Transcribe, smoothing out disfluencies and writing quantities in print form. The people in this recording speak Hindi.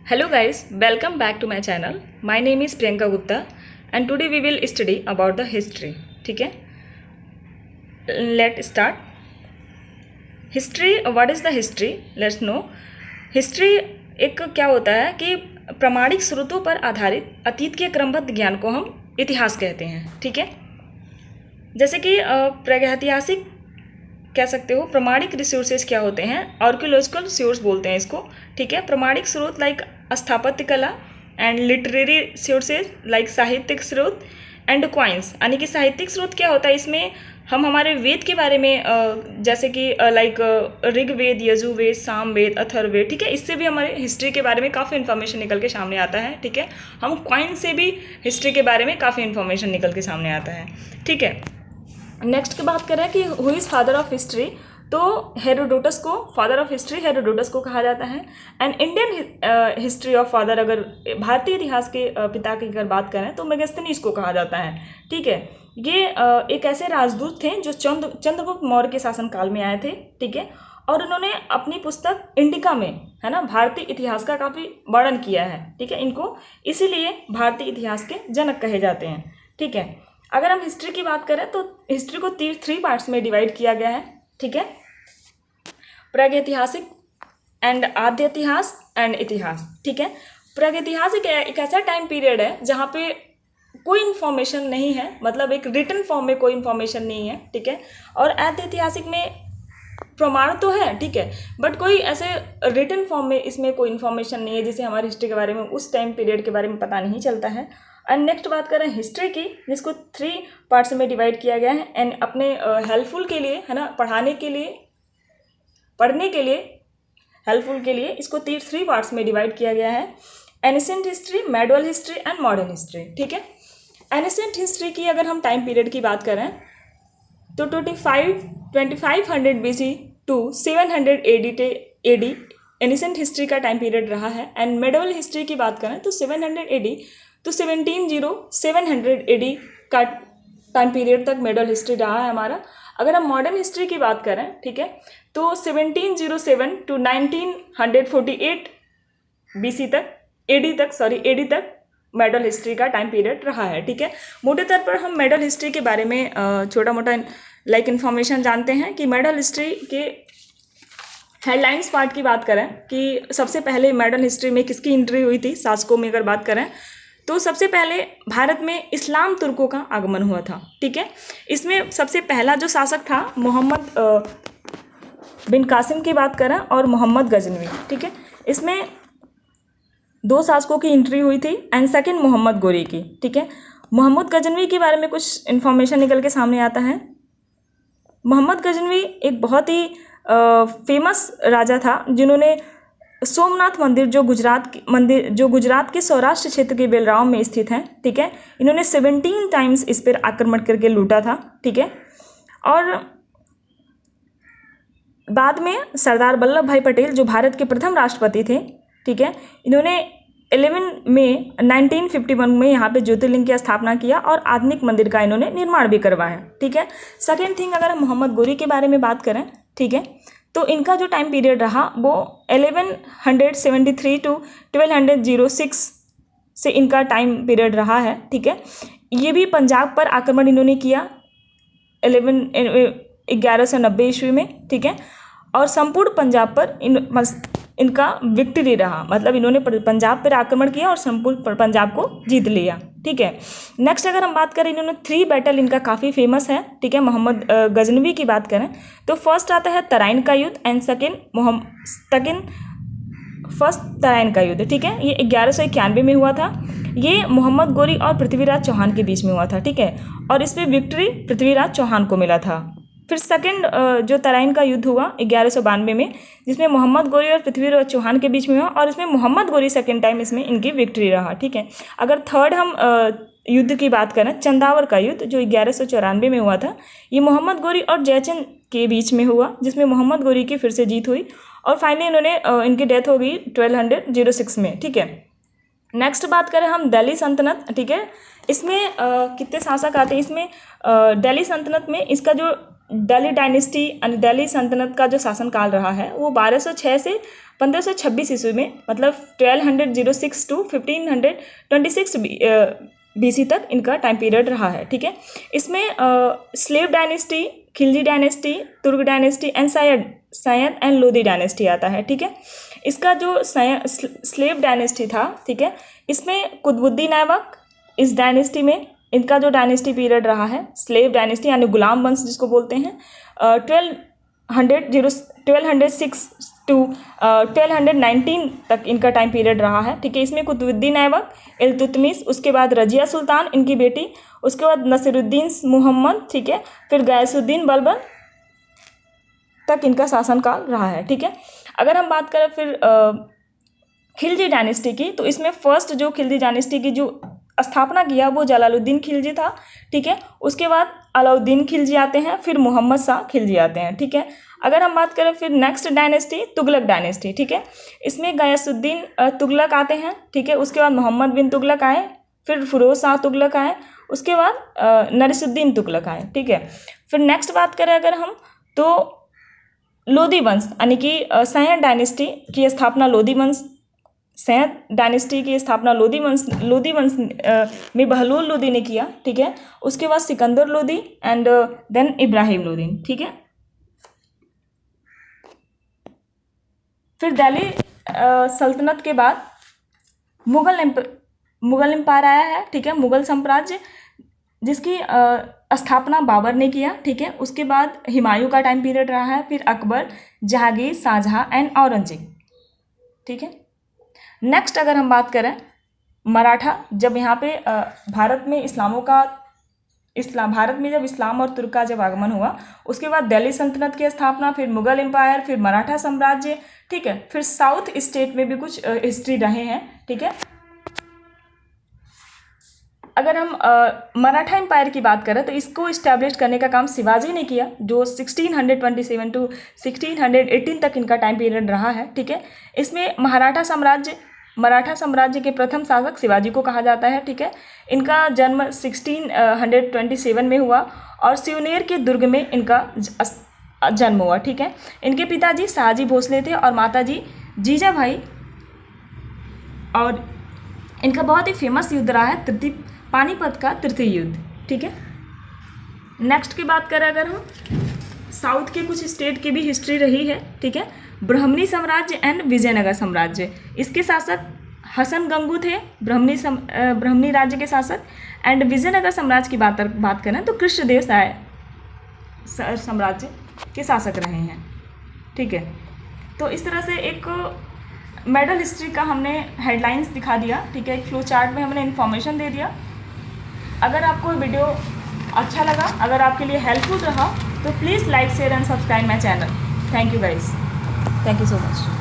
Hello guys, welcome back to my channel. My name is Priyanka Gupta and today we will study about the history. ठीक है, let's start. History, what is the history? Let's know. History एक क्या होता है कि प्रामाणिक स्रोतों पर आधारित अतीत के क्रमबद्ध ज्ञान को हम इतिहास कहते हैं. ठीक है, जैसे कि प्रागैतिहासिक कह सकते हो. प्रमाणिक रिसोर्सेज क्या होते हैं? आर्कियोलॉजिकल सोर्स बोलते हैं इसको. ठीक है, प्रमाणिक स्रोत लाइक स्थापत्य कला एंड लिटरेरी सोर्सेज लाइक साहित्यिक स्रोत एंड क्वाइंस. यानी कि साहित्यिक स्रोत क्या होता है? इसमें हम हमारे वेद के बारे में जैसे कि लाइक ऋग्वेद, यजुर्वेद, सामवेद, अथर्ववेद. ठीक है, इससे भी हमारे हिस्ट्री के बारे में काफ़ी इन्फॉर्मेशन निकल के सामने आता है. ठीक है, हम क्वाइन से भी हिस्ट्री के बारे में काफ़ी इन्फॉर्मेशन निकल के सामने आता है. ठीक है, नेक्स्ट की बात करें कि who is father of history, तो हेरोडोटस को फादर ऑफ हिस्ट्री हेरोडोटस को कहा जाता है. And Indian history of father, अगर भारतीय इतिहास के पिता की अगर बात करें तो मेगास्थनीज को कहा जाता है. ठीक है, ये एक ऐसे राजदूत थे जो चंद्रगुप्त मौर्य के शासनकाल में आए थे. ठीक है, और उन्होंने अपनी पुस्तक इंडिका में, है ना, भारतीय इतिहास का काफ़ी वर्णन किया है. ठीक है, इनको इसीलिए भारतीय इतिहास के जनक कहे जाते हैं. ठीक है, अगर हम हिस्ट्री की बात करें तो हिस्ट्री को थ्री पार्ट्स में डिवाइड किया गया है. ठीक है, प्रागैतिहासिक एंड आद्य इतिहास एंड इतिहास. ठीक है, प्रागैतिहासिक एक ऐसा टाइम पीरियड है जहाँ पे कोई इन्फॉर्मेशन नहीं है, मतलब एक रिटन फॉर्म में कोई इन्फॉर्मेशन नहीं है. ठीक है, और आद्य ऐतिहासिक में प्रमाण तो है, ठीक है, बट कोई ऐसे रिटन फॉर्म में इसमें कोई इन्फॉर्मेशन नहीं है जिससे हमारी हिस्ट्री के बारे में, उस टाइम पीरियड के बारे में पता नहीं चलता है. एंड नेक्स्ट बात करें हिस्ट्री की, जिसको थ्री पार्ट्स में डिवाइड किया गया है. एंड अपने हेल्पफुल के लिए, है ना, पढ़ने के लिए हेल्पफुल के लिए इसको थ्री पार्ट्स में डिवाइड किया गया है. Ancient history, medieval history and modern history. ठीक है, एनिसेंट हिस्ट्री की अगर हम टाइम पीरियड की बात करें तो 2500 BC to 700 AD ancient history का टाइम पीरियड रहा है. एंड मेडुअल हिस्ट्री की बात करें तो 700 AD तो 700 AD का टाइम पीरियड तक मेडुअल हिस्ट्री रहा है हमारा. अगर हम मॉडर्न हिस्ट्री की बात करें, ठीक है, तो 1707 टू 1948 BC तक, AD तक मेडुअल हिस्ट्री का टाइम पीरियड रहा है. ठीक है, मोटे तौर पर हम मेडुअल हिस्ट्री के बारे में छोटा मोटा लाइक इन्फॉर्मेशन जानते हैं कि मेडुअल हिस्ट्री के हेडलाइंस पार्ट की बात करें कि सबसे पहले मेडुअल हिस्ट्री में किसकी एंट्री हुई थी. शासकों में अगर बात करें तो सबसे पहले भारत में इस्लाम तुर्कों का आगमन हुआ था. ठीक है, इसमें सबसे पहला जो शासक था मोहम्मद बिन कासिम की बात करें और मोहम्मद गजनवी. ठीक है, इसमें दो शासकों की एंट्री हुई थी. एंड सेकंड मोहम्मद गोरी की. ठीक है, मोहम्मद गजनवी के बारे में कुछ इन्फॉर्मेशन निकल के सामने आता है. मोहम्मद गजनवी एक बहुत ही फेमस राजा था जिन्होंने सोमनाथ मंदिर जो गुजरात के सौराष्ट्र क्षेत्र के बेलराव में स्थित है. ठीक है, इन्होंने 17 टाइम्स इस पर आक्रमण करके लूटा था. ठीक है, और बाद में सरदार वल्लभ भाई पटेल जो भारत के प्रथम राष्ट्रपति थे, ठीक है, इन्होंने 11 मई 1951 में यहाँ पे ज्योतिर्लिंग की स्थापना किया और आधुनिक मंदिर का इन्होंने निर्माण भी करवाया. ठीक है, सेकेंड थिंग, अगर हम मोहम्मद गोरी के बारे में बात करें, ठीक है, तो इनका जो टाइम पीरियड रहा वो 1173 टू 1206 से इनका टाइम पीरियड रहा है. ठीक है, ये भी पंजाब पर आक्रमण इन्होंने किया 1190 ईस्वी में. ठीक है, और संपूर्ण पंजाब पर इनका विक्ट्री रहा, मतलब इन्होंने पंजाब पर आक्रमण किया और संपूर्ण पंजाब को जीत लिया. ठीक है, नेक्स्ट अगर हम बात करें, इन्होंने 3 बैटल इनका काफ़ी फेमस है. ठीक है, मोहम्मद गजनवी की बात करें तो फर्स्ट आता है तराइन का युद्ध एंड फर्स्ट तराइन का युद्ध. ठीक है, ये 1191 में हुआ था. ये मोहम्मद गोरी और पृथ्वीराज चौहान के बीच में हुआ था. ठीक है, और इस पर विक्ट्री पृथ्वीराज चौहान को मिला था. फिर सेकंड जो तराइन का युद्ध हुआ 1192 में, जिसमें मोहम्मद गोरी और पृथ्वीराज चौहान के बीच में हुआ और इसमें मोहम्मद गोरी सेकंड टाइम इसमें इनकी विक्ट्री रहा. ठीक है, अगर थर्ड हम युद्ध की बात करें, चंदावर का युद्ध जो 1194 में हुआ था, ये मोहम्मद गोरी और जयचंद के बीच में हुआ, जिसमें मोहम्मद गोरी की फिर से जीत हुई और फाइनली इन्होंने इनकी डेथ हो गई 1206 में. ठीक है, नेक्स्ट बात करें हम दिल्ली सल्तनत. ठीक है, इसमें कितने शासक आते हैं? इसमें दिल्ली सल्तनत में इसका जो दिल्ली डायनेस्टी यानी दिल्ली सल्तनत का जो शासनकाल रहा है वो 1206 से 1526 ईस्वी में, मतलब 1206 टू 1526 BC तक इनका टाइम पीरियड रहा है। ठीक है, इसमें slave dynasty, Khilji dynasty, Turk dynasty and Sayyid and Lodi dynasty आता है। ठीक है, इसका जो स्लेव डायनेस्टी था, ठीक है, इसमें कुतुबुद्दीन ऐबक, इस डायनेस्टी में इनका जो डायनेस्टी पीरियड रहा है, स्लेव डायनेस्टी यानी गुलाम वंश जिसको बोलते हैं, 1206 टू 1219 तक इनका टाइम पीरियड रहा है। ठीक है, इसमें कुतुबुद्दीन ऐबक, इल्तुतमिश, उसके बाद रजिया सुल्तान इनकी बेटी, उसके बाद नसीरुद्दीन मुहम्मद, ठीक है, फिर गयासुद्दीन बलबन तक इनका शासनकाल रहा है। ठीक है, अगर हम बात करें फिर खिलजी डायनेस्टी की, तो इसमें फर्स्ट जो खिलजी डायनेस्टी की जो स्थापना किया वो जलालुद्दीन खिलजी था। ठीक है, उसके बाद अलाउद्दीन खिलजी आते हैं, फिर मोहम्मद शाह खिलजी आते हैं। ठीक है, अगर हम बात करें फिर नेक्स्ट डायनेस्टी तुगलक डायनेस्टी, ठीक है, इसमें गयासुद्दीन तुगलक आते हैं। ठीक है, उसके बाद मोहम्मद बिन तुगलक आए, फिर फिरोज शाह तुगलक आए, उसके बाद नरीसुद्दीन तुगलक आए। ठीक है, फिर नेक्स्ट बात करें अगर हम, तो लोदी वंश यानी कि सय्यद डायनेस्टी की स्थापना सय्यद डायनेस्टी की स्थापना लोदी वंश में बहलोल लोदी ने किया। ठीक है, उसके बाद सिकंदर लोदी एंड देन इब्राहिम लोदी। ठीक है, फिर दिल्ली सल्तनत के बाद मुगल एम्पायर आया है। ठीक है, मुगल साम्राज्य जिसकी स्थापना बाबर ने किया। ठीक है, उसके बाद हुमायूं का टाइम पीरियड रहा है, फिर अकबर, जहांगीर, शाहजहां एंड औरंगजेब। ठीक है, नेक्स्ट अगर हम बात करें मराठा, जब यहाँ पे भारत में जब इस्लाम और तुर्क का जब आगमन हुआ, उसके बाद दिल्ली सल्तनत की स्थापना, फिर मुगल एम्पायर, फिर मराठा साम्राज्य। ठीक है, फिर साउथ स्टेट में भी कुछ हिस्ट्री रहे हैं। ठीक है, अगर हम मराठा एम्पायर की बात करें तो इसको इस्टेब्लिश करने का काम शिवाजी ने किया, जो 1627 टू 1618 तक इनका टाइम पीरियड रहा है। ठीक है, इसमें मराठा साम्राज्य के प्रथम शासक शिवाजी को कहा जाता है। ठीक है, इनका जन्म 1627 में हुआ और सिवनेर के दुर्ग में इनका जन्म हुआ। ठीक है, इनके पिताजी शाहजी भोसले थे और माताजी जीजाबाई, और इनका बहुत ही फेमस युद्ध रहा है पानीपत का तृतीय युद्ध। ठीक है, नेक्स्ट की बात करें अगर हम, साउथ के कुछ स्टेट की भी हिस्ट्री रही है। ठीक है, ब्राह्मणी साम्राज्य एंड विजयनगर साम्राज्य, इसके शासक हसन गंगू थे, ब्राह्मणी राज्य के शासक। एंड विजयनगर साम्राज्य की बात करें तो कृष्णदेव साम्राज्य के शासक रहे हैं। ठीक है, तो इस तरह से एक मेडल हिस्ट्री का हमने हेडलाइंस दिखा दिया। ठीक है, एक फ्लो चार्ट में हमने इन्फॉर्मेशन दे दिया। अगर आपको वीडियो अच्छा लगा, अगर आपके लिए हेल्पफुल रहा, तो please like, share and subscribe my channel. Thank you guys, thank you so much.